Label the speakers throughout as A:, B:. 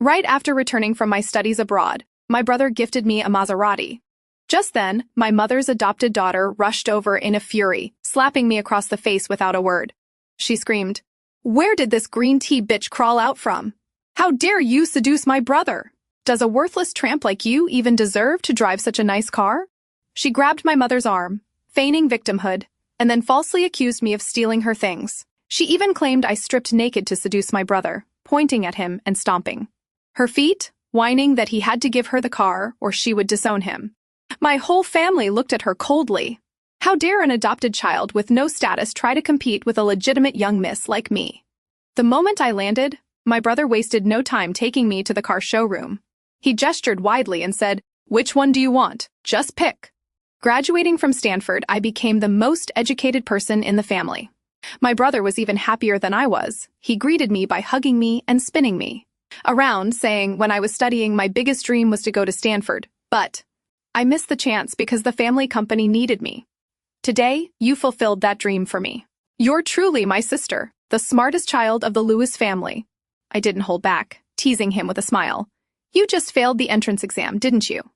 A: Right after returning from my studies abroad, my brother gifted me a Maserati. Just then, my mother's adopted daughter rushed over in a fury, slapping me across the face without a word. She screamed, "Where did this green tea bitch crawl out from? How dare you seduce my brother? Does a worthless tramp like you even deserve to drive such a nice car?" She grabbed my mother's arm, feigning victimhood, and then falsely accused me of stealing her things. She even claimed I stripped naked to seduce my brother, pointing at him and stomping her feet, whining that he had to give her the car or she would disown him. My whole family looked at her coldly. How dare an adopted child with no status try to compete with a legitimate young miss like me? The moment I landed, my brother wasted no time taking me to the car showroom. He gestured widely and said, "Which one do you want? Just pick." Graduating from Stanford, I became the most educated person in the family. My brother was even happier than I was. He greeted me by hugging me and spinning me around, saying when I was studying my biggest dream was to go to Stanford, but I missed the chance because the family company needed me. Today, you fulfilled that dream for me. You're truly my sister, the smartest child of the Lewis family. I didn't hold back, teasing him with a smile. You just failed the entrance exam, didn't you?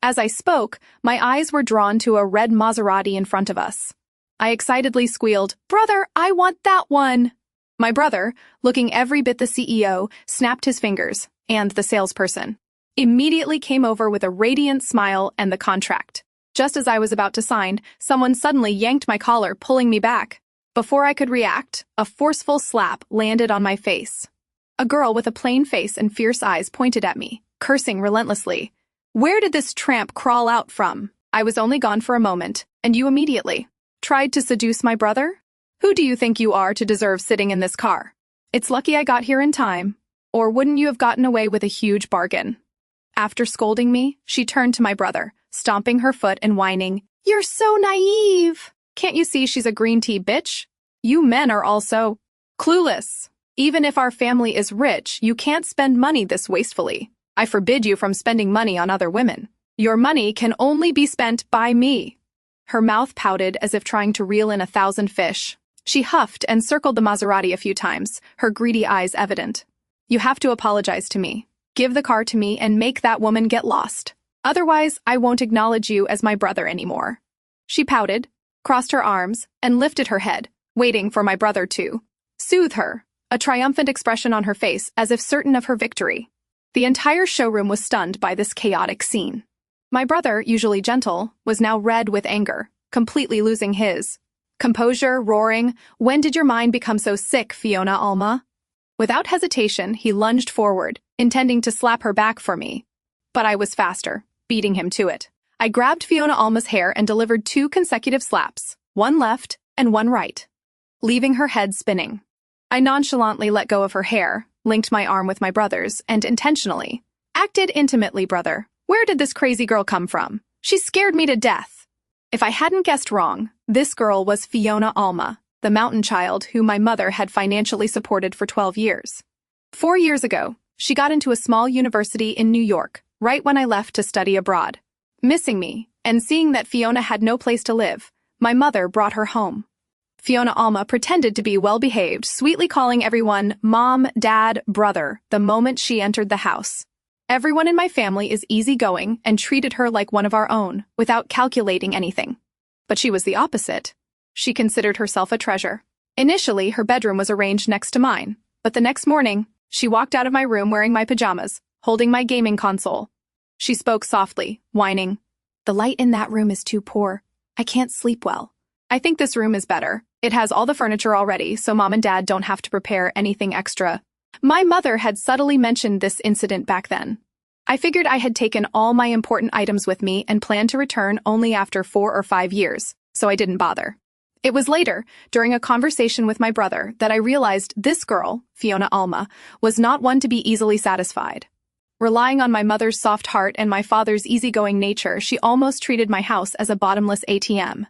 A: As I spoke, my eyes were drawn to a red Maserati in front of us. I excitedly squealed, "Brother, I want that one!" My brother, looking every bit the CEO, snapped his fingers, and the salesperson immediately came over with a radiant smile and the contract. Just as I was about to sign, someone suddenly yanked my collar, pulling me back. Before I could react, a forceful slap landed on my face. A girl with a plain face and fierce eyes pointed at me, cursing relentlessly. "Where did this tramp crawl out from? I was only gone for a moment, and you immediately tried to seduce my brother? Who do you think you are to deserve sitting in this car? It's lucky I got here in time, or wouldn't you have gotten away with a huge bargain?" After scolding me, she turned to my brother, stomping her foot and whining, "You're so naive! Can't you see she's a green tea bitch? You men are also clueless. Even if our family is rich, you can't spend money this wastefully. I forbid you from spending money on other women. Your money can only be spent by me." Her mouth pouted as if trying to reel in 1,000 fish. She huffed and circled the Maserati a few times, her greedy eyes evident. "You have to apologize to me. Give the car to me and make that woman get lost. Otherwise, I won't acknowledge you as my brother anymore." She pouted, crossed her arms, and lifted her head, waiting for my brother to soothe her, a triumphant expression on her face as if certain of her victory. The entire showroom was stunned by this chaotic scene. My brother, usually gentle, was now red with anger, completely losing his composure, roaring, "When did your mind become so sick, Fiona Alma?" Without hesitation, he lunged forward, intending to slap her back for me. But I was faster, beating him to it. I grabbed Fiona Alma's hair and delivered 2 consecutive slaps, one left and one right, leaving her head spinning. I nonchalantly let go of her hair, linked my arm with my brother's, and intentionally acted intimately, "Brother, where did this crazy girl come from? She scared me to death." If I hadn't guessed wrong, this girl was Fiona Alma, the mountain child who my mother had financially supported for 12 years. 4 years ago, she got into a small university in New York, right when I left to study abroad. Missing me, and seeing that Fiona had no place to live, my mother brought her home. Fiona Alma pretended to be well-behaved, sweetly calling everyone Mom, Dad, Brother the moment she entered the house. Everyone in my family is easygoing and treated her like one of our own, without calculating anything. But she was the opposite. She considered herself a treasure. Initially, her bedroom was arranged next to mine, but the next morning, she walked out of my room wearing my pajamas, holding my gaming console. She spoke softly, whining, "The light in that room is too poor. I can't sleep well. I think this room is better. It has all the furniture already, so Mom and Dad don't have to prepare anything extra." My mother had subtly mentioned this incident back then. I figured I had taken all my important items with me and planned to return only after 4 or 5 years, so I didn't bother. It was later, during a conversation with my brother, that I realized this girl, Fiona Alma, was not one to be easily satisfied. Relying on my mother's soft heart and my father's easygoing nature, she almost treated my house as a bottomless ATM.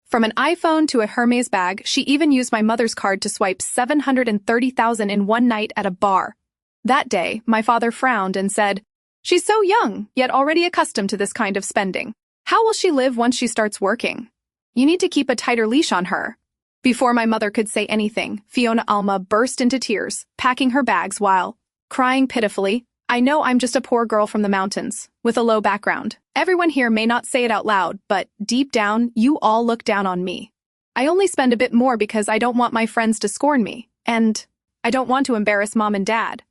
A: From an iPhone to a Hermes bag, she even used my mother's card to swipe $730,000 in one night at a bar. That day, my father frowned and said, "She's so young, yet already accustomed to this kind of spending. How will she live once she starts working? You need to keep a tighter leash on her." Before my mother could say anything, Fiona Alma burst into tears, packing her bags while crying pitifully, I know I'm just a poor girl from the mountains, with a low background. Everyone here may not say it out loud, but deep down, you all look down on me. I only spend a bit more because I don't want my friends to scorn me, and I don't want to embarrass Mom and Dad.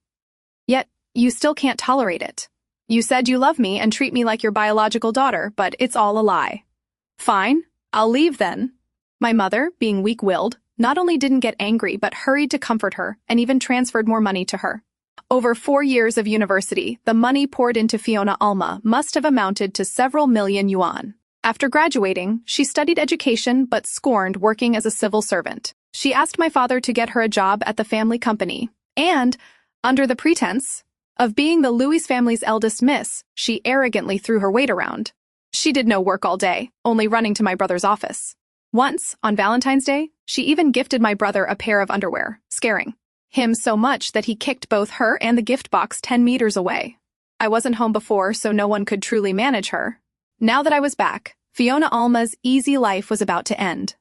A: Yet, you still can't tolerate it. You said you love me and treat me like your biological daughter, but it's all a lie. Fine, I'll leave then. My mother, being weak-willed, not only didn't get angry but hurried to comfort her and even transferred more money to her. Over 4 years of university, the money poured into Fiona Alma must have amounted to several million yuan. After graduating, she studied education but scorned working as a civil servant. She asked my father to get her a job at the family company, and, under the pretense of being the Louis family's eldest miss, she arrogantly threw her weight around. She did no work all day, only running to my brother's office. Once, on Valentine's Day, she even gifted my brother a pair of underwear, scaring him so much that he kicked both her and the gift box 10 meters away. I wasn't home before, so no one could truly manage her. Now that I was back, Fiona Alma's easy life was about to end.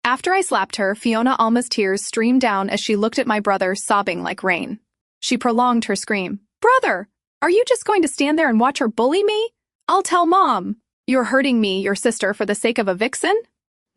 A: After I slapped her, Fiona Alma's tears streamed down as she looked at my brother, sobbing like rain. She prolonged her scream. "Brother, are you just going to stand there and watch her bully me? I'll tell Mom. You're hurting me, your sister, for the sake of a vixen?"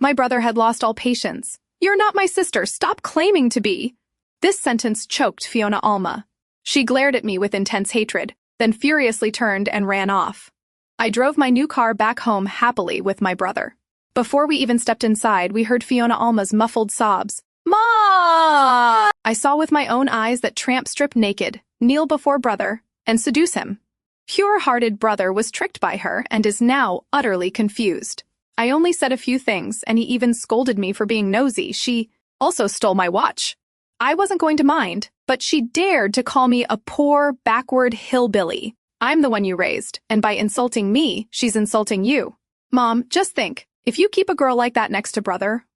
A: My brother had lost all patience. "You're not my sister. Stop claiming to be." This sentence choked Fiona Alma. She glared at me with intense hatred, then furiously turned and ran off. I drove my new car back home happily with my brother. Before we even stepped inside, we heard Fiona Alma's muffled sobs. "Ma!" I saw with my own eyes that tramp strip naked, kneel before brother, and seduce him. Pure-hearted brother was tricked by her and is now utterly confused. I only said a few things, and he even scolded me for being nosy. She also stole my watch. I wasn't going to mind, but she dared to call me a poor, backward hillbilly. I'm the one you raised, and by insulting me, she's insulting you. Mom, just think, if you keep a girl like that next to brother,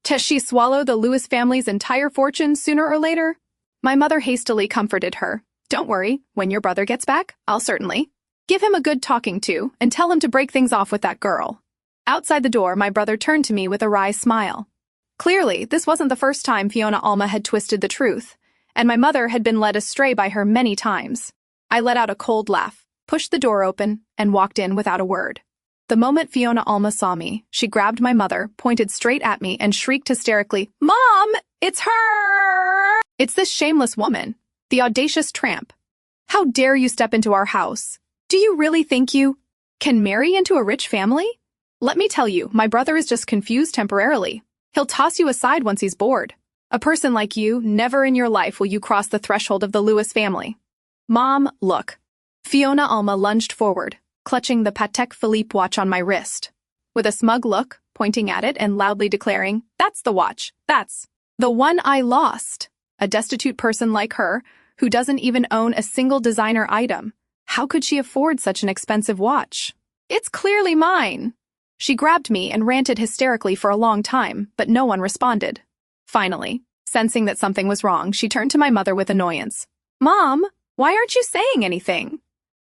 A: does she swallow the Lewis family's entire fortune sooner or later? My mother hastily comforted her. "Don't worry, when your brother gets back, I'll certainly give him a good talking to and tell him to break things off with that girl." Outside the door, my brother turned to me with a wry smile. Clearly, this wasn't the first time Fiona Alma had twisted the truth, and my mother had been led astray by her many times. I let out a cold laugh, pushed the door open, and walked in without a word. The moment Fiona Alma saw me, she grabbed my mother, pointed straight at me, and shrieked hysterically, "Mom, it's her! It's this shameless woman, the audacious tramp. How dare you step into our house? Do you really think you can marry into a rich family? Let me tell you, my brother is just confused temporarily. He'll toss you aside once he's bored. A person like you, never in your life will you cross the threshold of the Lewis family." "Mom, look." Fiona Alma lunged forward, clutching the Patek Philippe watch on my wrist. With a smug look, pointing at it and loudly declaring, "That's the watch. That's the one I lost." A destitute person like her, who doesn't even own a single designer item. How could she afford such an expensive watch? "It's clearly mine." She grabbed me and ranted hysterically for a long time, but no one responded. Finally, sensing that something was wrong, she turned to my mother with annoyance. "Mom, why aren't you saying anything?"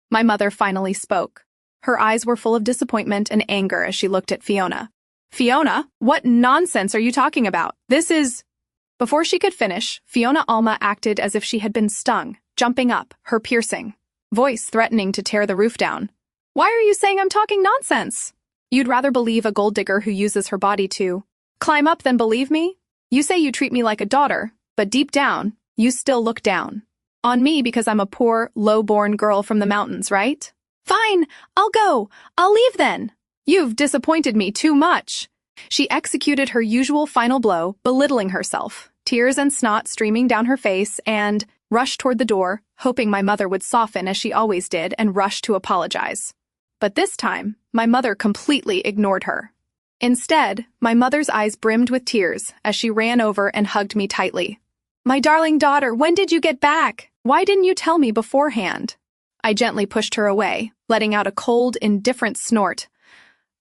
A: My mother finally spoke. Her eyes were full of disappointment and anger as she looked at Fiona. "Fiona, what nonsense are you talking about? This is—" Before she could finish, Fiona Alma acted as if she had been stung, jumping up, her piercing voice threatening to tear the roof down. "Why are you saying I'm talking nonsense? You'd rather believe a gold digger who uses her body to climb up than believe me? You say you treat me like a daughter, but deep down, you still look down on me because I'm a poor, low-born girl from the mountains, right? Fine, I'll go. I'll leave then. You've disappointed me too much." She executed her usual final blow, belittling herself, tears and snot streaming down her face, and rushed toward the door, hoping my mother would soften as she always did and rush to apologize. But this time, my mother completely ignored her. Instead, my mother's eyes brimmed with tears as she ran over and hugged me tightly. "My darling daughter, when did you get back? Why didn't you tell me beforehand?" I gently pushed her away, letting out a cold, indifferent snort.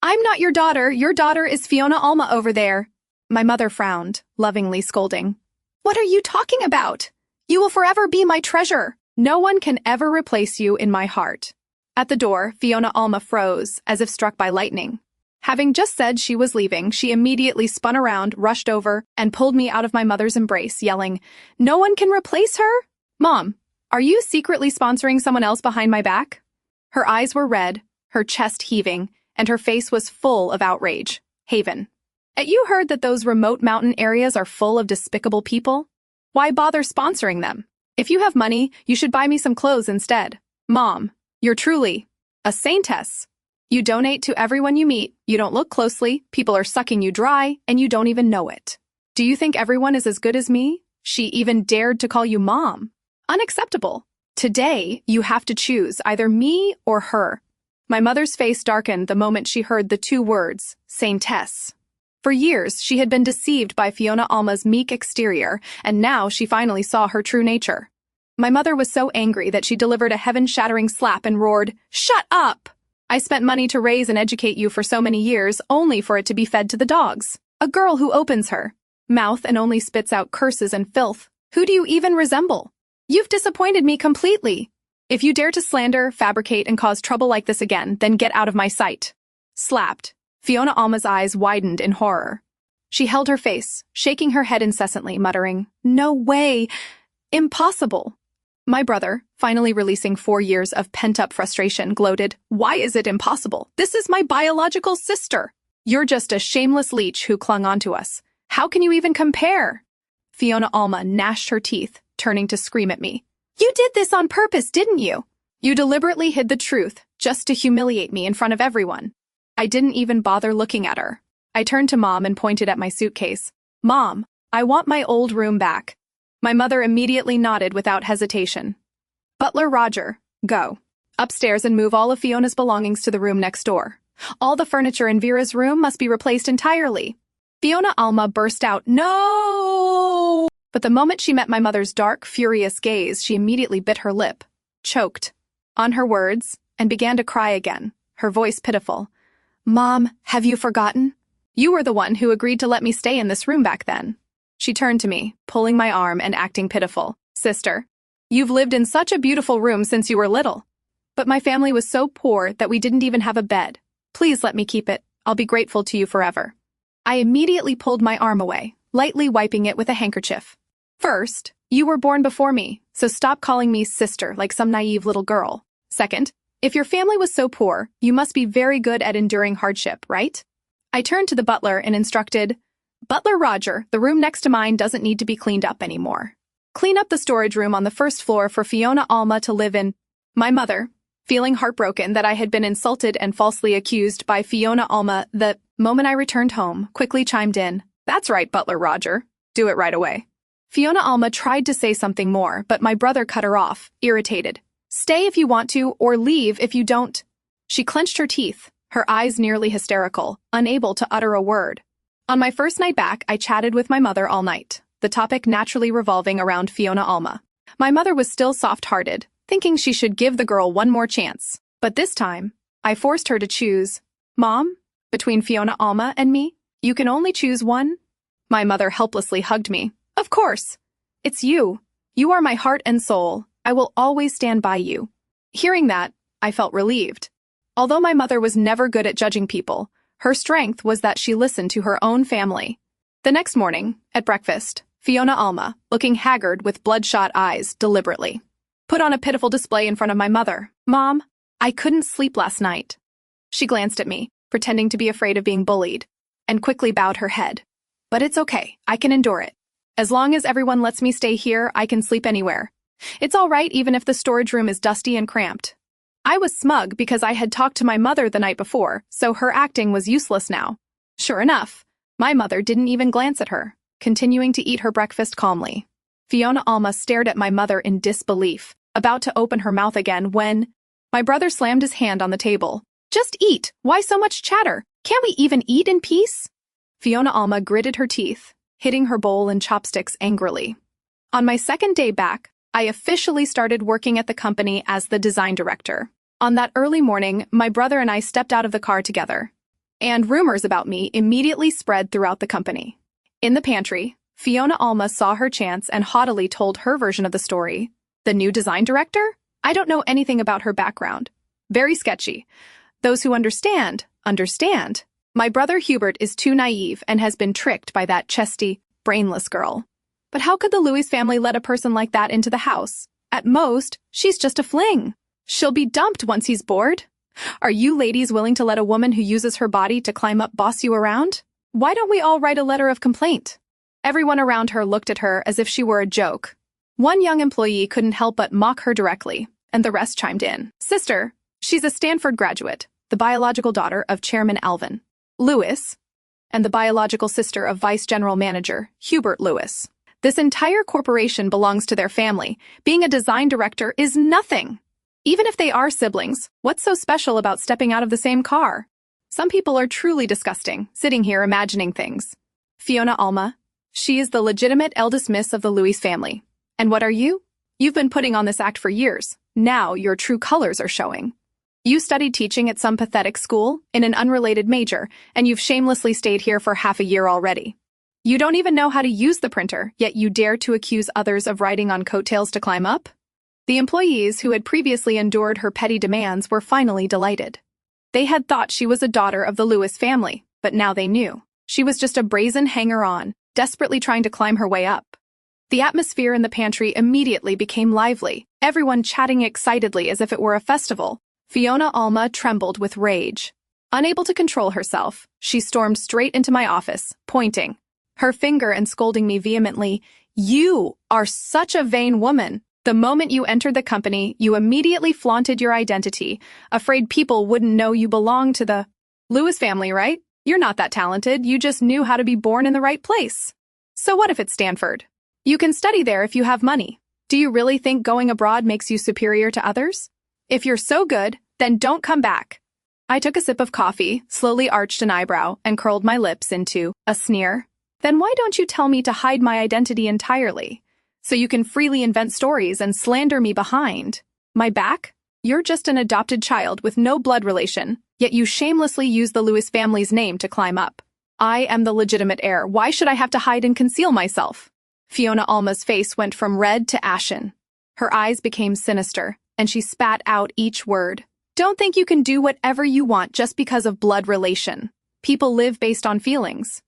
A: "I'm not your daughter is Fiona Alma over there." My mother frowned, lovingly scolding. "What are you talking about? You will forever be my treasure. No one can ever replace you in my heart." At the door, Fiona Alma froze, as if struck by lightning. Having just said she was leaving, she immediately spun around, rushed over, and pulled me out of my mother's embrace, yelling, "No one can replace her? Mom, Are you secretly sponsoring someone else behind my back? Her eyes were red, her chest heaving, and her face was full of outrage. Haven. You heard that those remote mountain areas are full of despicable people? Why bother sponsoring them? If you have money, you should buy me some clothes instead. Mom, you're truly a saintess. You donate to everyone you meet, you don't look closely, people are sucking you dry, and you don't even know it. Do you think everyone is as good as me? She even dared to call you mom. Unacceptable. Today, you have to choose either me or her. My mother's face darkened the moment she heard the two words, saintess. For years, she had been deceived by Fiona Alma's meek exterior, and now she finally saw her true nature. My mother was so angry that she delivered a heaven-shattering slap and roared, "Shut up! I spent money to raise and educate you for so many years, only for it to be fed to the dogs. A girl who opens her mouth and only spits out curses and filth. Who do you even resemble? You've disappointed me completely. If you dare to slander, fabricate, and cause trouble like this again, then get out of my sight." Slapped. Fiona Alma's eyes widened in horror. She held her face, shaking her head incessantly, muttering, "No way! Impossible!" My brother, finally releasing 4 years of pent-up frustration, gloated, "Why is it impossible? This is my biological sister. You're just a shameless leech who clung onto us. How can you even compare?" Fiona Alma gnashed her teeth, turning to scream at me. "You did this on purpose, didn't you? You deliberately hid the truth, just to humiliate me in front of everyone." I didn't even bother looking at her. I turned to Mom and pointed at my suitcase. "Mom, I want my old room back." My mother immediately nodded without hesitation. "Butler Roger, go upstairs and move all of Fiona's belongings to the room next door. All the furniture in Vera's room must be replaced entirely." Fiona Alma burst out, "No!" But the moment she met my mother's dark, furious gaze, she immediately bit her lip, choked on her words, and began to cry again, her voice pitiful. "Mom, have you forgotten? You were the one who agreed to let me stay in this room back then." She turned to me, pulling my arm and acting pitiful. "Sister, you've lived in such a beautiful room since you were little. But my family was so poor that we didn't even have a bed. Please let me keep it. I'll be grateful to you forever." I immediately pulled my arm away, lightly wiping it with a handkerchief. "First, you were born before me, so stop calling me sister like some naive little girl. Second, if your family was so poor, you must be very good at enduring hardship, right?" I turned to the butler and instructed, "Butler Roger, the room next to mine doesn't need to be cleaned up anymore. Clean up the storage room on the first floor for Fiona Alma to live in." My mother, feeling heartbroken that I had been insulted and falsely accused by Fiona Alma the moment I returned home, quickly chimed in, "That's right, Butler Roger. Do it right away." Fiona Alma tried to say something more, but my brother cut her off, irritated. "Stay if you want to, or leave if you don't." She clenched her teeth, her eyes nearly hysterical, unable to utter a word. On my first night back, I chatted with my mother all night, the topic naturally revolving around Fiona Alma. My mother was still soft-hearted, thinking she should give the girl one more chance. But this time, I forced her to choose. "Mom, between Fiona Alma and me, you can only choose one?" My mother helplessly hugged me. "Of course. It's you. You are my heart and soul. I will always stand by you." Hearing that, I felt relieved. Although my mother was never good at judging people, her strength was that she listened to her own family. The next morning, at breakfast, Fiona Alma, looking haggard with bloodshot eyes, deliberately put on a pitiful display in front of my mother. "Mom, I couldn't sleep last night." She glanced at me, pretending to be afraid of being bullied, and quickly bowed her head. "But it's okay, I can endure it. As long as everyone lets me stay here, I can sleep anywhere. It's all right even if the storage room is dusty and cramped." I was smug because I had talked to my mother the night before, so her acting was useless now. Sure enough, my mother didn't even glance at her, continuing to eat her breakfast calmly. Fiona Alma stared at my mother in disbelief, about to open her mouth again when my brother slammed his hand on the table. "Just eat! Why so much chatter? Can't we even eat in peace?" Fiona Alma gritted her teeth, hitting her bowl and chopsticks angrily. On my second day back, I officially started working at the company as the design director. On that early morning, my brother and I stepped out of the car together, and rumors about me immediately spread throughout the company. In the pantry, Fiona Alma saw her chance and haughtily told her version of the story. "The new design director? I don't know anything about her background. Very sketchy. Those who understand, understand. My brother Hubert is too naive and has been tricked by that chesty, brainless girl. But how could the Louis family let a person like that into the house? At most, she's just a fling. She'll be dumped once he's bored. Are you ladies willing to let a woman who uses her body to climb up boss you around? Why don't we all write a letter of complaint? Everyone around her looked at her as if she were a joke. One young employee couldn't help but mock her directly, and the rest chimed in. Sister, she's a Stanford graduate, the biological daughter of Chairman Alvin Lewis, and the biological sister of Vice General Manager Hubert Lewis. This entire corporation belongs to their family. Being a design director is nothing. Even if they are siblings, what's so special about stepping out of the same car? Some people are truly disgusting, sitting here imagining things. Fiona Alma, she is the legitimate eldest miss of the Lewis family. And what are you? You've been putting on this act for years. Now your true colors are showing. You studied teaching at some pathetic school in an unrelated major, and you've shamelessly stayed here for half a year already. You don't even know how to use the printer, yet you dare to accuse others of riding on coattails to climb up? The employees who had previously endured her petty demands were finally delighted. They had thought she was a daughter of the Lewis family, but now they knew. She was just a brazen hanger-on, desperately trying to climb her way up. The atmosphere in the pantry immediately became lively, everyone chatting excitedly as if it were a festival. Fiona Alma trembled with rage. Unable to control herself, she stormed straight into my office, pointing her finger and scolding me vehemently. You are such a vain woman. The moment you entered the company, you immediately flaunted your identity, afraid people wouldn't know you belonged to the Lewis family, right? You're not that talented, you just knew how to be born in the right place. So what if it's Stanford? You can study there if you have money. Do you really think going abroad makes you superior to others? If you're so good, then don't come back. I took a sip of coffee, slowly arched an eyebrow, and curled my lips into a sneer. Then why don't you tell me to hide my identity entirely, so you can freely invent stories and slander me behind my back? You're just an adopted child with no blood relation, yet you shamelessly use the Lewis family's name to climb up. I am the legitimate heir. Why should I have to hide and conceal myself? Fiona Alma's face went from red to ashen. Her eyes became sinister, and she spat out each word. Don't think you can do whatever you want just because of blood relation. People live based on feelings.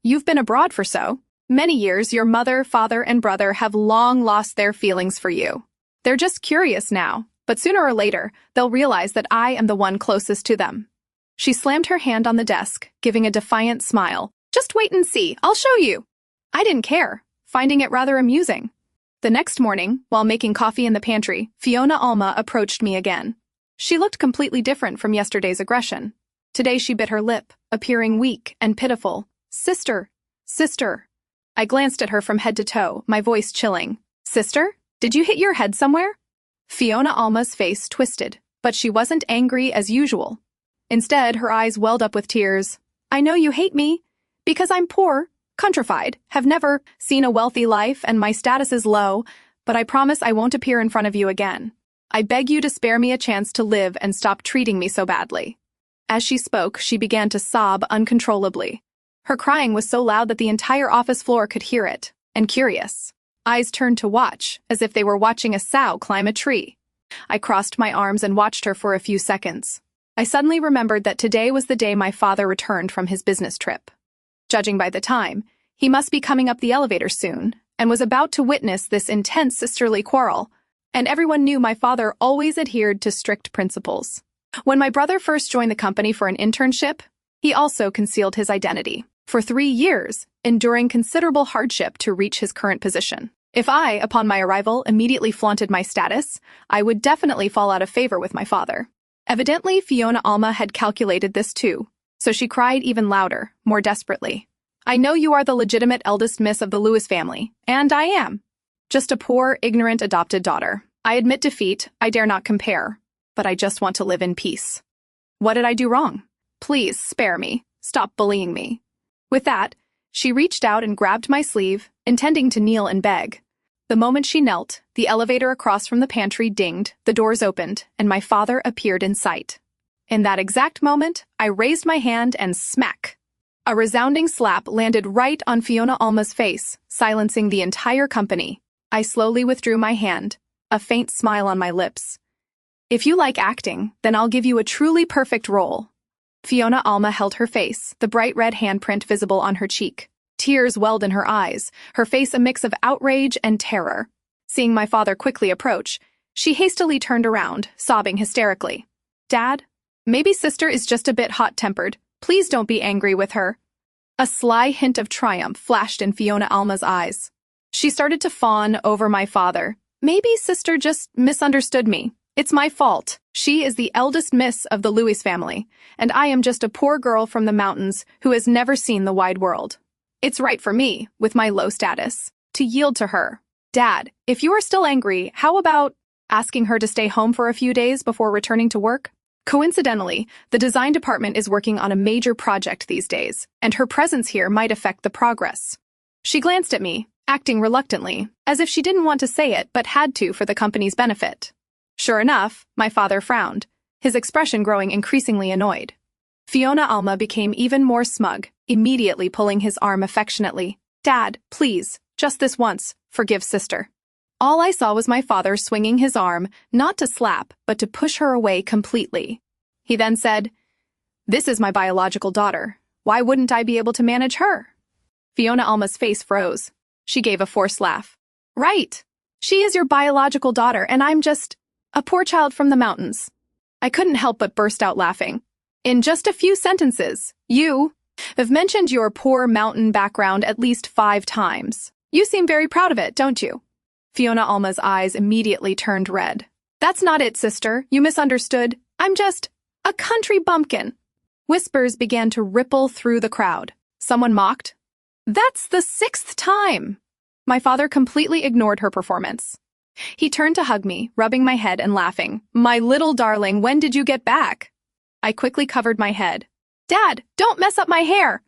A: You've been abroad for so many years, your mother, father, and brother have long lost their feelings for you. They're just curious now, but sooner or later, they'll realize that I am the one closest to them. She slammed her hand on the desk, giving a defiant smile. Just wait and see, I'll show you. I didn't care, finding it rather amusing. The next morning, while making coffee in the pantry, Fiona Alma approached me again. She looked completely different from yesterday's aggression. Today she bit her lip, appearing weak and pitiful. Sister, sister. I glanced at her from head to toe, my voice chilling. Sister, did you hit your head somewhere? Fiona Alma's face twisted, but she wasn't angry as usual. Instead, her eyes welled up with tears. I know you hate me, because I'm poor, countrified, have never seen a wealthy life, and my status is low, but I promise I won't appear in front of you again. I beg you to spare me a chance to live and stop treating me so badly. As she spoke, she began to sob uncontrollably. Her crying was so loud that the entire office floor could hear it, and curious eyes turned to watch, as if they were watching a sow climb a tree. I crossed my arms and watched her for a few seconds. I suddenly remembered that today was the day my father returned from his business trip. Judging by the time, he must be coming up the elevator soon, and was about to witness this intense sisterly quarrel. And everyone knew my father always adhered to strict principles. When my brother first joined the company for an internship, he also concealed his identity for 3 years, enduring considerable hardship to reach his current position. If I, upon my arrival, immediately flaunted my status, I would definitely fall out of favor with my father. Evidently, Fiona Alma had calculated this too, so she cried even louder, more desperately. I know you are the legitimate eldest miss of the Lewis family, and I am. Just a poor, ignorant adopted daughter. I admit defeat, I dare not compare, but I just want to live in peace. What did I do wrong? Please spare me. Stop bullying me. With that, she reached out and grabbed my sleeve, intending to kneel and beg. The moment she knelt, the elevator across from the pantry dinged, the doors opened, and my father appeared in sight. In that exact moment, I raised my hand and smack! A resounding slap landed right on Fiona Alma's face, silencing the entire company. I slowly withdrew my hand, a faint smile on my lips. If you like acting, then I'll give you a truly perfect role. Fiona Alma held her face, the bright red handprint visible on her cheek. Tears welled in her eyes, her face a mix of outrage and terror. Seeing my father quickly approach, she hastily turned around, sobbing hysterically. Dad, maybe sister is just a bit hot-tempered. Please don't be angry with her. A sly hint of triumph flashed in Fiona Alma's eyes. She started to fawn over my father. Maybe sister just misunderstood me. It's my fault. She is the eldest miss of the Lewis family, and I am just a poor girl from the mountains who has never seen the wide world. It's right for me, with my low status, to yield to her. Dad, if you are still angry, how about asking her to stay home for a few days before returning to work? Coincidentally, the design department is working on a major project these days, and her presence here might affect the progress. She glanced at me, acting reluctantly, as if she didn't want to say it but had to for the company's benefit. Sure enough, my father frowned, his expression growing increasingly annoyed. Fiona Alma became even more smug, immediately pulling his arm affectionately. Dad, please, just this once, forgive sister. All I saw was my father swinging his arm, not to slap, but to push her away completely. He then said, This is my biological daughter. Why wouldn't I be able to manage her? Fiona Alma's face froze. She gave a forced laugh. Right. She is your biological daughter, and I'm just a poor child from the mountains. I couldn't help but burst out laughing. In just a few sentences, you have mentioned your poor mountain background at least 5 times. You seem very proud of it, don't you? Fiona Alma's eyes immediately turned red. That's not it, sister. You misunderstood. I'm just a country bumpkin. Whispers began to ripple through the crowd. Someone mocked. That's the 6th time. My father completely ignored her performance. He turned to hug me, rubbing my head and laughing. My little darling, when did you get back? I quickly covered my head. Dad, don't mess up my hair.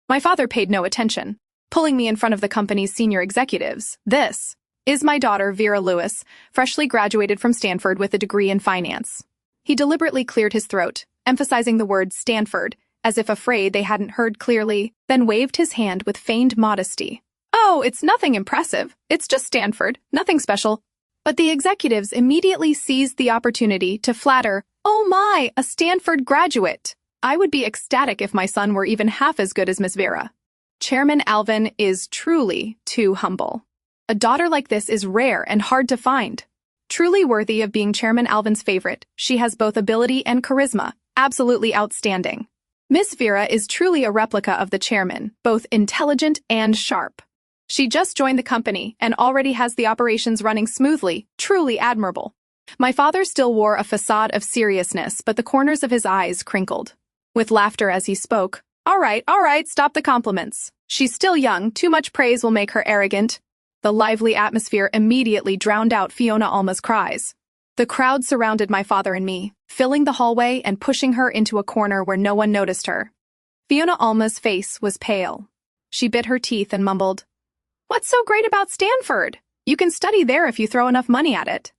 A: My father paid no attention, pulling me in front of the company's senior executives. This is my daughter, Vera Lewis, freshly graduated from Stanford with a degree in finance. He deliberately cleared his throat, emphasizing the word Stanford, as if afraid they hadn't heard clearly, then waved his hand with feigned modesty. Oh, it's nothing impressive. It's just Stanford, nothing special. But the executives immediately seized the opportunity to flatter, oh my, a Stanford graduate. I would be ecstatic if my son were even half as good as Miss Vera. Chairman Alvin is truly too humble. A daughter like this is rare and hard to find. Truly worthy of being Chairman Alvin's favorite, she has both ability and charisma, absolutely outstanding. Miss Vera is truly a replica of the chairman, both intelligent and sharp. She just joined the company and already has the operations running smoothly, truly admirable. My father still wore a facade of seriousness, but the corners of his eyes crinkled. With laughter as he spoke, all right, stop the compliments. She's still young, too much praise will make her arrogant. The lively atmosphere immediately drowned out Fiona Alma's cries. The crowd surrounded my father and me, filling the hallway and pushing her into a corner where no one noticed her. Fiona Alma's face was pale. She bit her teeth and mumbled, What's so great about Stanford? You can study there if you throw enough money at it.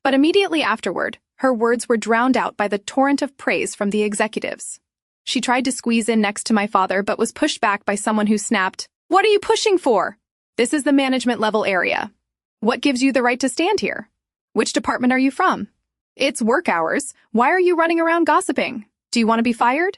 A: But immediately afterward, her words were drowned out by the torrent of praise from the executives. She tried to squeeze in next to my father but was pushed back by someone who snapped, What are you pushing for? This is the management level area. What gives you the right to stand here? Which department are you from? It's work hours. Why are you running around gossiping? Do you want to be fired?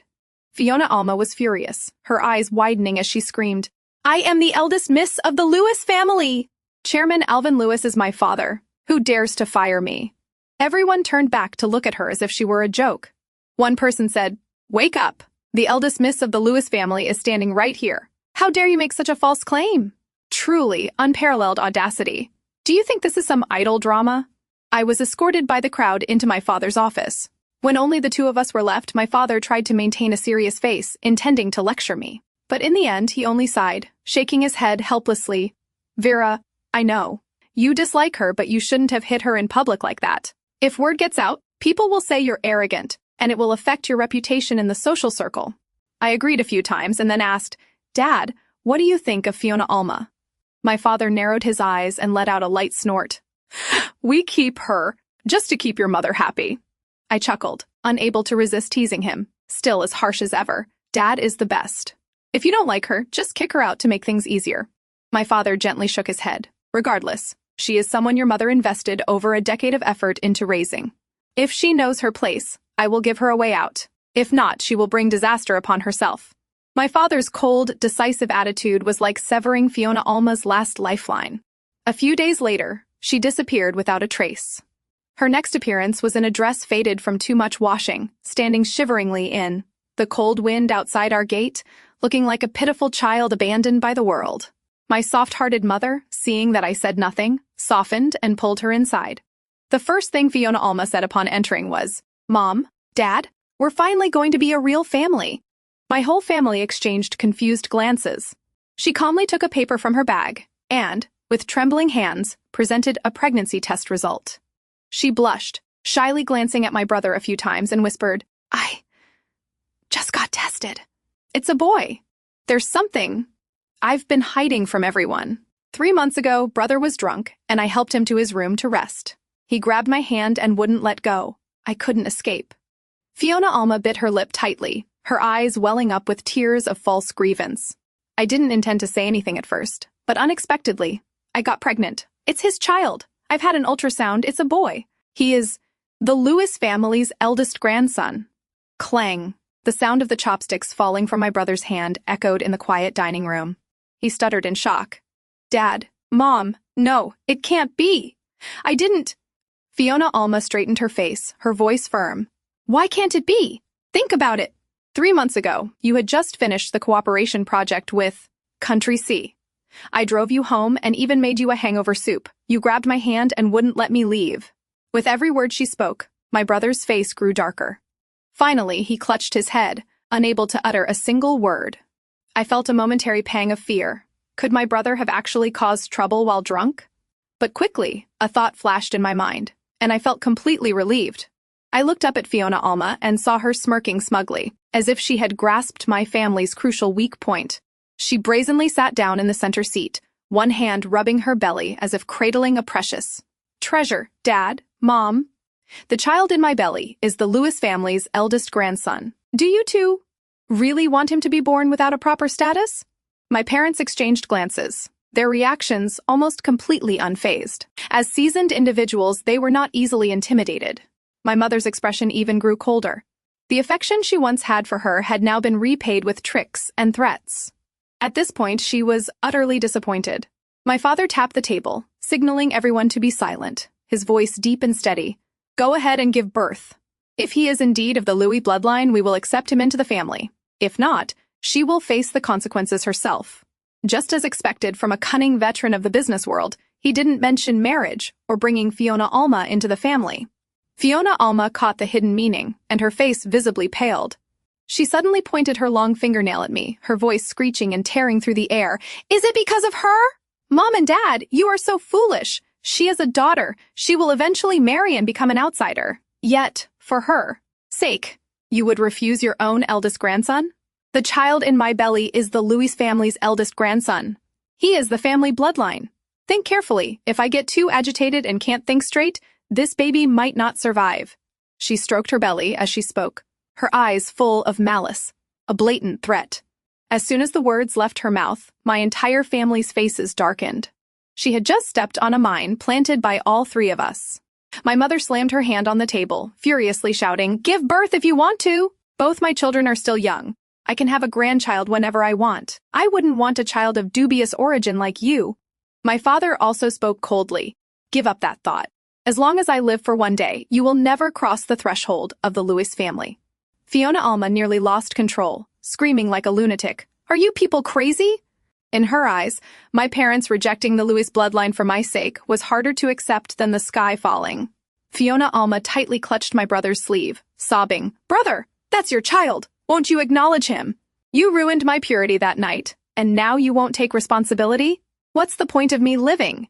A: Fiona Alma was furious, her eyes widening as she screamed, I am the eldest miss of the Lewis family. Chairman Alvin Lewis is my father. Who dares to fire me? Everyone turned back to look at her as if she were a joke. One person said, Wake up. The eldest miss of the Lewis family is standing right here. How dare you make such a false claim? Truly unparalleled audacity. Do you think this is some idle drama? I was escorted by the crowd into my father's office. When only the 2 of us were left, my father tried to maintain a serious face, intending to lecture me. But in the end, he only sighed, shaking his head helplessly. Vera, I know. You dislike her, but you shouldn't have hit her in public like that. If word gets out, people will say you're arrogant, and it will affect your reputation in the social circle. I agreed a few times and then asked, Dad, what do you think of Fiona Alma? My father narrowed his eyes and let out a light snort. We keep her, just to keep your mother happy. I chuckled, unable to resist teasing him, still as harsh as ever. Dad is the best. If you don't like her, just kick her out to make things easier. My father gently shook his head. Regardless, she is someone your mother invested over a decade of effort into raising. If she knows her place, I will give her a way out. If not, she will bring disaster upon herself. My father's cold, decisive attitude was like severing Fiona Alma's last lifeline. A few days later, She disappeared without a trace. Her next appearance was in a dress faded from too much washing, standing shiveringly in the cold wind outside our gate, looking like a pitiful child abandoned by the world. My soft-hearted mother, seeing that I said nothing, softened and pulled her inside. The first thing Fiona Alma said upon entering was, "Mom, Dad, we're finally going to be a real family." My whole family exchanged confused glances. She calmly took a paper from her bag and, with trembling hands, presented a pregnancy test result. She blushed, shyly glancing at my brother a few times, and whispered, "I just got tested. It's a boy. There's something I've been hiding from everyone." 3 months ago, brother was drunk, and I helped him to his room to rest. He grabbed my hand and wouldn't let go. I couldn't escape. Fiona Alma bit her lip tightly, her eyes welling up with tears of false grievance. I didn't intend to say anything at first, but unexpectedly, I got pregnant. It's his child. I've had an ultrasound. It's a boy. He is the Lewis family's eldest grandson. Clang. The sound of the chopsticks falling from my brother's hand echoed in the quiet dining room. He stuttered in shock. "Dad, Mom, no, it can't be. I didn't." Fiona Alma straightened her face, her voice firm. "Why can't it be? Think about it. 3 months ago, you had just finished the cooperation project with Country C. I drove you home and even made you a hangover soup. You grabbed my hand and wouldn't let me leave." With every word she spoke, my brother's face grew darker. Finally, he clutched his head, unable to utter a single word. I felt a momentary pang of fear. Could my brother have actually caused trouble while drunk? But quickly, a thought flashed in my mind, and I felt completely relieved. I looked up at Fiona Alma and saw her smirking smugly, as if she had grasped my family's crucial weak point. She brazenly sat down in the center seat, one hand rubbing her belly as if cradling a precious treasure. "Dad, Mom, the child in my belly is the Lewis family's eldest grandson. Do you two really want him to be born without a proper status?" My parents exchanged glances, their reactions almost completely unfazed. As seasoned individuals, they were not easily intimidated. My mother's expression even grew colder. The affection she once had for her had now been repaid with tricks and threats. At this point, she was utterly disappointed. My father tapped the table, signaling everyone to be silent, his voice deep and steady. "Go ahead and give birth. If he is indeed of the Louis bloodline, we will accept him into the family. If not, she will face the consequences herself." Just as expected from a cunning veteran of the business world, he didn't mention marriage or bringing Fiona Alma into the family. Fiona Alma caught the hidden meaning, and her face visibly paled. She suddenly pointed her long fingernail at me, her voice screeching and tearing through the air. "Is it because of her? Mom and Dad, you are so foolish. She is a daughter. She will eventually marry and become an outsider. Yet, for her sake, you would refuse your own eldest grandson? The child in my belly is the Louis family's eldest grandson. He is the family bloodline. Think carefully. If I get too agitated and can't think straight, this baby might not survive." She stroked her belly as she spoke, her eyes full of malice, a blatant threat. As soon as the words left her mouth, my entire family's faces darkened. She had just stepped on a mine planted by all three of us. My mother slammed her hand on the table, furiously shouting, "Give birth if you want to! Both my children are still young. I can have a grandchild whenever I want. I wouldn't want a child of dubious origin like you." My father also spoke coldly. "Give up that thought. As long as I live for one day, you will never cross the threshold of the Lewis family." Fiona Alma nearly lost control, screaming like a lunatic. "Are you people crazy?" In her eyes, my parents rejecting the Lewis bloodline for my sake was harder to accept than the sky falling. Fiona Alma tightly clutched my brother's sleeve, sobbing, "Brother, that's your child. Won't you acknowledge him? You ruined my purity that night, and now you won't take responsibility? What's the point of me living?"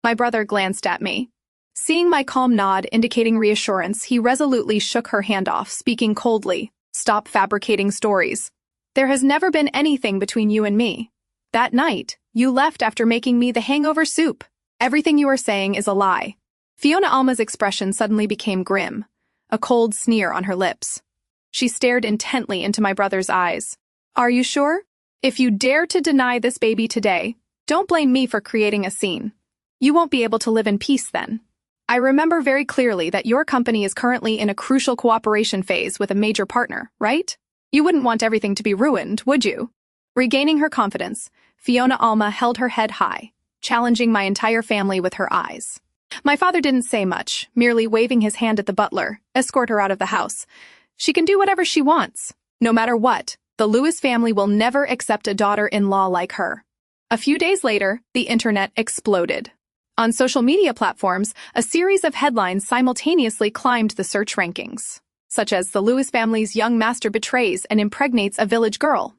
A: My brother glanced at me. Seeing my calm nod indicating reassurance, he resolutely shook her hand off, speaking coldly, "Stop fabricating stories. There has never been anything between you and me. That night, you left after making me the hangover soup. Everything you are saying is a lie." Fiona Alma's expression suddenly became grim, a cold sneer on her lips. She stared intently into my brother's eyes. "Are you sure? If you dare to deny this baby today, don't blame me for creating a scene. You won't be able to live in peace then. I remember very clearly that your company is currently in a crucial cooperation phase with a major partner, right? You wouldn't want everything to be ruined, would you?" Regaining her confidence, Fiona Alma held her head high, challenging my entire family with her eyes. My father didn't say much, merely waving his hand at the butler, escort her out of the house. She can do whatever she wants. No matter what, the Lewis family will never accept a daughter-in-law like her. A few days later, the internet exploded. On social media platforms, a series of headlines simultaneously climbed the search rankings, such as the Lewis family's young master betrays and impregnates a village girl.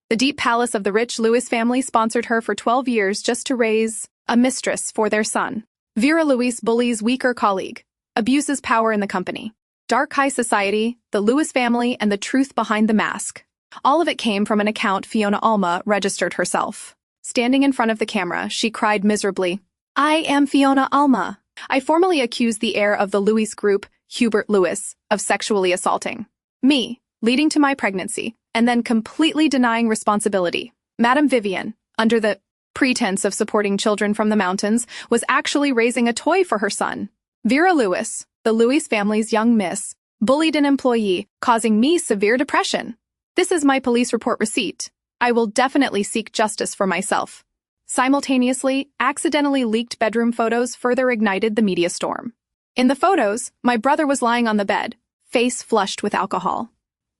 A: The deep palace of the rich Lewis family sponsored her for 12 years just to raise a mistress for their son. Vera Louise bullies weaker colleague, abuses power in the company. Dark high society, the Lewis family, and the truth behind the mask. All of it came from an account Fiona Alma registered herself. Standing in front of the camera, she cried miserably, "I am Fiona Alma. I formally accuse the heir of the Lewis group, Hubert Lewis, of sexually assaulting me, leading to my pregnancy, and then completely denying responsibility. Madame Vivian, under the pretense of supporting children from the mountains, was actually raising a toy for her son. Vera Lewis, the Lewis family's young miss, bullied an employee, causing me severe depression. This is my police report receipt. I will definitely seek justice for myself." Simultaneously, accidentally leaked bedroom photos further ignited the media storm. In the photos, my brother was lying on the bed, face flushed with alcohol,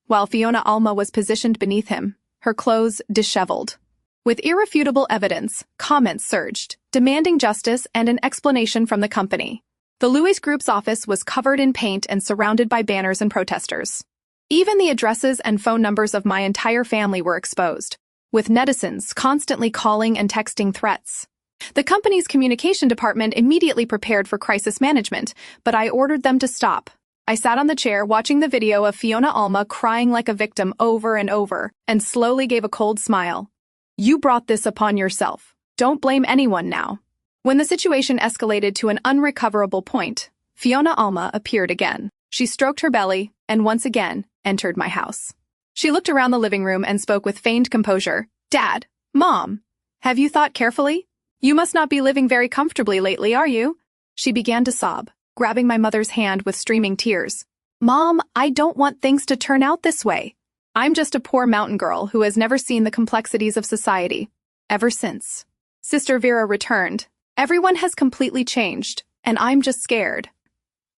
A: while Fiona Alma was positioned beneath him, her clothes disheveled. With irrefutable evidence, comments surged, demanding justice and an explanation from the company. The Lewis Group's office was covered in paint and surrounded by banners and protesters. Even the addresses and phone numbers of my entire family were exposed, with netizens constantly calling and texting threats. The company's communication department immediately prepared for crisis management, but I ordered them to stop. I sat on the chair watching the video of Fiona Alma crying like a victim over and over, and slowly gave a cold smile. "You brought this upon yourself. Don't blame anyone now." When the situation escalated to an unrecoverable point, Fiona Alma appeared again. She stroked her belly and once again entered my house. She looked around the living room and spoke with feigned composure. "Dad, Mom, have you thought carefully? You must not be living very comfortably lately, are you?" She began to sob, grabbing my mother's hand with streaming tears. "Mom, I don't want things to turn out this way. I'm just a poor mountain girl who has never seen the complexities of society. Ever since Sister Vera returned, everyone has completely changed, and I'm just scared.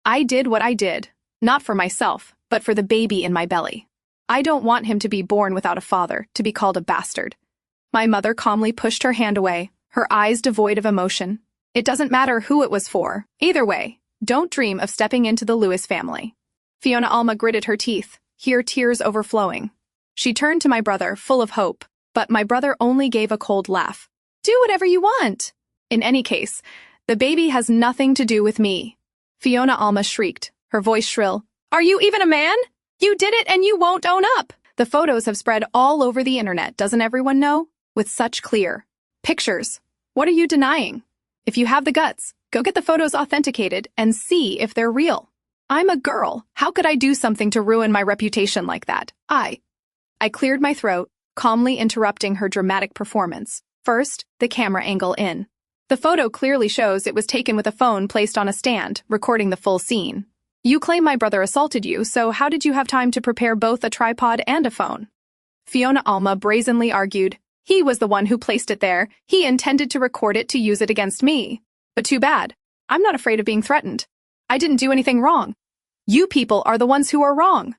A: I did what I did, not for myself, but for the baby in my belly. I don't want him to be born without a father, to be called a bastard." My mother calmly pushed her hand away, her eyes devoid of emotion. "It doesn't matter who it was for. Either way, don't dream of stepping into the Lewis family." Fiona Alma gritted her teeth, here tears overflowing. She turned to my brother, full of hope, but my brother only gave a cold laugh. "Do whatever you want. In any case, the baby has nothing to do with me." Fiona Alma shrieked, her voice shrill. "Are you even a man? You did it and you won't own up." The photos have spread all over the internet, doesn't everyone know? With such clear pictures. What are you denying? If you have the guts, go get the photos authenticated and see if they're real. I'm a girl. How could I do something to ruin my reputation like that? I cleared my throat, calmly interrupting her dramatic performance. First, the camera angle in. The photo clearly shows it was taken with a phone placed on a stand, recording the full scene. You claim my brother assaulted you, so how did you have time to prepare both a tripod and a phone? Fiona Alma brazenly argued. He was the one who placed it there. He intended to record it to use it against me. But too bad. I'm not afraid of being threatened. I didn't do anything wrong. You people are the ones who are wrong.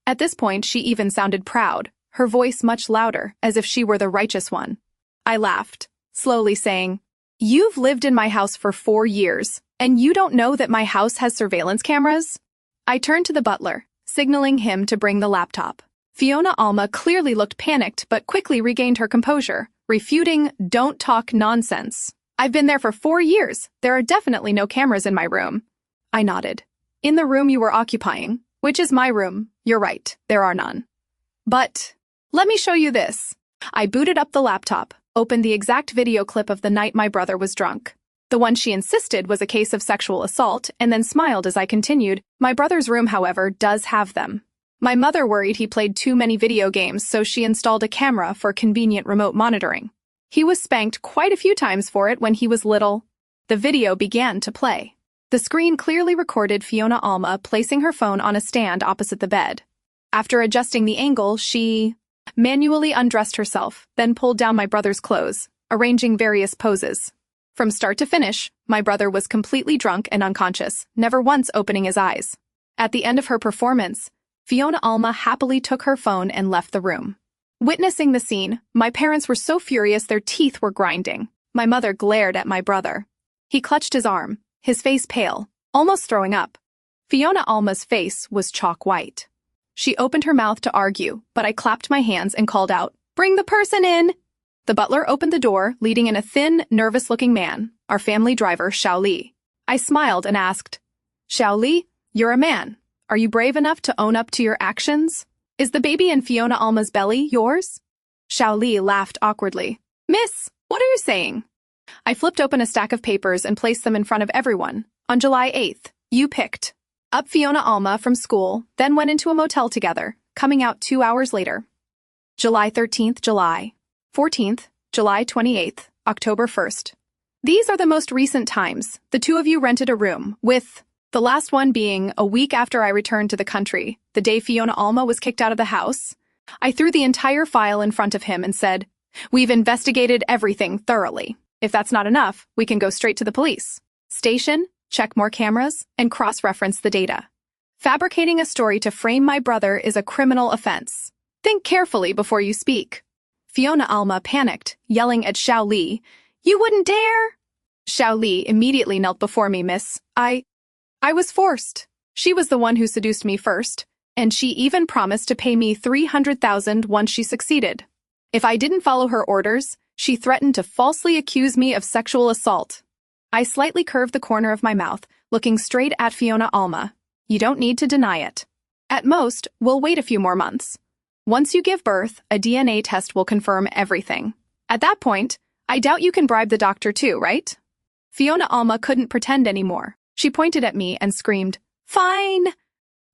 A: At this point, she even sounded proud, her voice much louder, as if she were the righteous one. I laughed, slowly saying, "You've lived in my house for 4 years, and you don't know that my house has surveillance cameras?" I turned to the butler, signaling him to bring the laptop. Fiona Alma clearly looked panicked but quickly regained her composure, refuting, "Don't talk nonsense. I've been there for 4 years. There are definitely no cameras in my room." I nodded. "In the room you were occupying, which is my room, you're right, there are none. But let me show you this." I booted up the laptop, opened the exact video clip of the night my brother was drunk. The one she insisted was a case of sexual assault, and then smiled as I continued. My brother's room, however, does have them. My mother worried he played too many video games, so she installed a camera for convenient remote monitoring. He was spanked quite a few times for it when he was little. The video began to play. The screen clearly recorded Fiona Alma placing her phone on a stand opposite the bed. After adjusting the angle, she manually undressed herself, then pulled down my brother's clothes, arranging various poses. From start to finish, my brother was completely drunk and unconscious, never once opening his eyes. At the end of her performance, Fiona Alma happily took her phone and left the room. Witnessing the scene, my parents were so furious their teeth were grinding. My mother glared at my brother. He clutched his arm, his face pale, almost throwing up. Fiona Alma's face was chalk white. She opened her mouth to argue, but I clapped my hands and called out, "Bring the person in!" The butler opened the door, leading in a thin, nervous-looking man, our family driver, Xiao Li. I smiled and asked, "Xiao Li, you're a man. Are you brave enough to own up to your actions? Is the baby in Fiona Alma's belly yours?" Xiao Li laughed awkwardly. "Miss, what are you saying?" I flipped open a stack of papers and placed them in front of everyone. On July 8th, you picked up Fiona Alma from school, then went into a motel together, coming out 2 hours later. July 13th, July 14th, July 28th, October 1st. These are the most recent times. The two of you rented a room, with the last one being a week after I returned to the country, the day Fiona Alma was kicked out of the house. I threw the entire file in front of him and said, "We've investigated everything thoroughly. If that's not enough, we can go straight to the police station, check more cameras, and cross-reference the data. Fabricating a story to frame my brother is a criminal offense. Think carefully before you speak." Fiona Alma panicked, yelling at Xiao Li, "You wouldn't dare!" Xiao Li immediately knelt before me, "Miss, I was forced. She was the one who seduced me first, and she even promised to pay me 300,000 once she succeeded. If I didn't follow her orders, she threatened to falsely accuse me of sexual assault." I slightly curved the corner of my mouth, looking straight at Fiona Alma. "You don't need to deny it. At most, we'll wait a few more months. Once you give birth, a DNA test will confirm everything. At that point, I doubt you can bribe the doctor too, right?" Fiona Alma couldn't pretend anymore. She pointed at me and screamed, "Fine!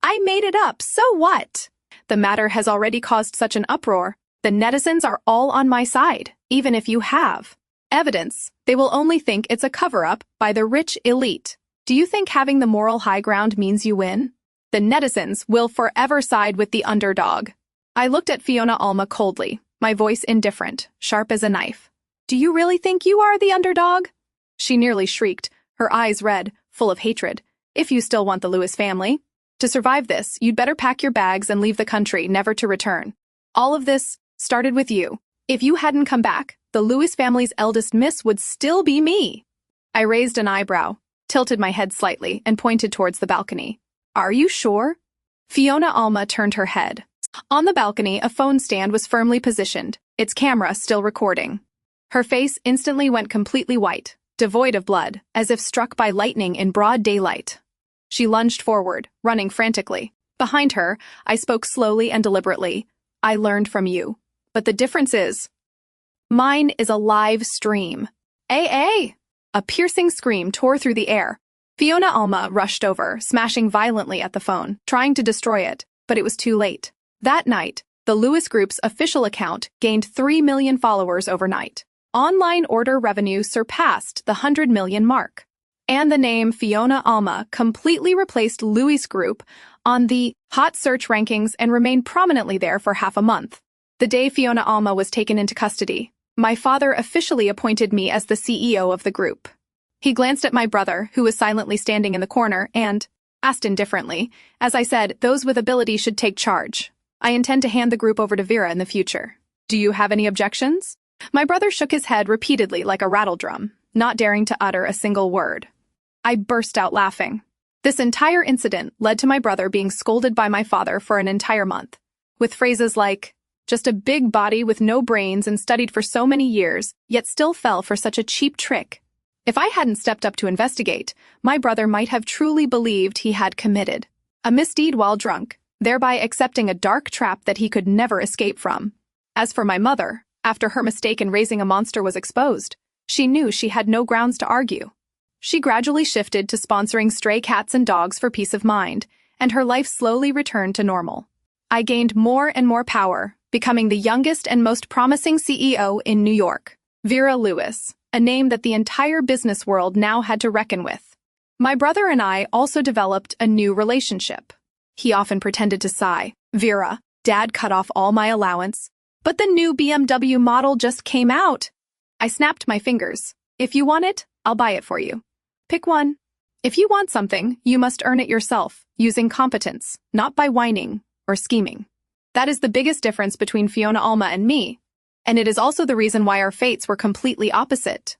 A: I made it up, so what? The matter has already caused such an uproar. The netizens are all on my side, even if you have evidence. They will only think it's a cover-up by the rich elite. Do you think having the moral high ground means you win? The netizens will forever side with the underdog." I looked at Fiona Alma coldly, my voice indifferent, sharp as a knife. "Do you really think you are the underdog?" She nearly shrieked, her eyes red, full of hatred. "If you still want the Lewis family. To survive this, you'd better pack your bags and leave the country, never to return. All of this started with you. If you hadn't come back, the Lewis family's eldest miss would still be me." I raised an eyebrow, tilted my head slightly, and pointed towards the balcony. "Are you sure?" Fiona Alma turned her head. On the balcony, a phone stand was firmly positioned, its camera still recording. Her face instantly went completely white, devoid of blood, as if struck by lightning in broad daylight. She lunged forward, running frantically. Behind her, I spoke slowly and deliberately. "I learned from you. But the difference is, mine is a live stream." "AA!" A piercing scream tore through the air. Fiona Alma rushed over, smashing violently at the phone, trying to destroy it, but it was too late. That night, the Lewis Group's official account gained 3 million followers overnight. Online order revenue surpassed the 100 million mark. And the name Fiona Alma completely replaced Lewis Group on the hot search rankings and remained prominently there for half a month. The day Fiona Alma was taken into custody, my father officially appointed me as the CEO of the group. He glanced at my brother, who was silently standing in the corner, and asked indifferently, "As I said, those with ability should take charge. I intend to hand the group over to Vera in the future. Do you have any objections?" My brother shook his head repeatedly like a rattledrum, not daring to utter a single word. I burst out laughing. This entire incident led to my brother being scolded by my father for an entire month, with phrases like, "Just a big body with no brains and studied for so many years, yet still fell for such a cheap trick." If I hadn't stepped up to investigate, my brother might have truly believed he had committed a misdeed while drunk, thereby accepting a dark trap that he could never escape from. As for my mother, after her mistake in raising a monster was exposed, she knew she had no grounds to argue. She gradually shifted to sponsoring stray cats and dogs for peace of mind, and her life slowly returned to normal. I gained more and more power, becoming the youngest and most promising CEO in New York. Vera Lewis, a name that the entire business world now had to reckon with. My brother and I also developed a new relationship. He often pretended to sigh. "Vera, Dad cut off all my allowance, but the new BMW model just came out." I snapped my fingers. "If you want it, I'll buy it for you. Pick one. If you want something, you must earn it yourself, using competence, not by whining or scheming. That is the biggest difference between Fiona Alma and me, and it is also the reason why our fates were completely opposite.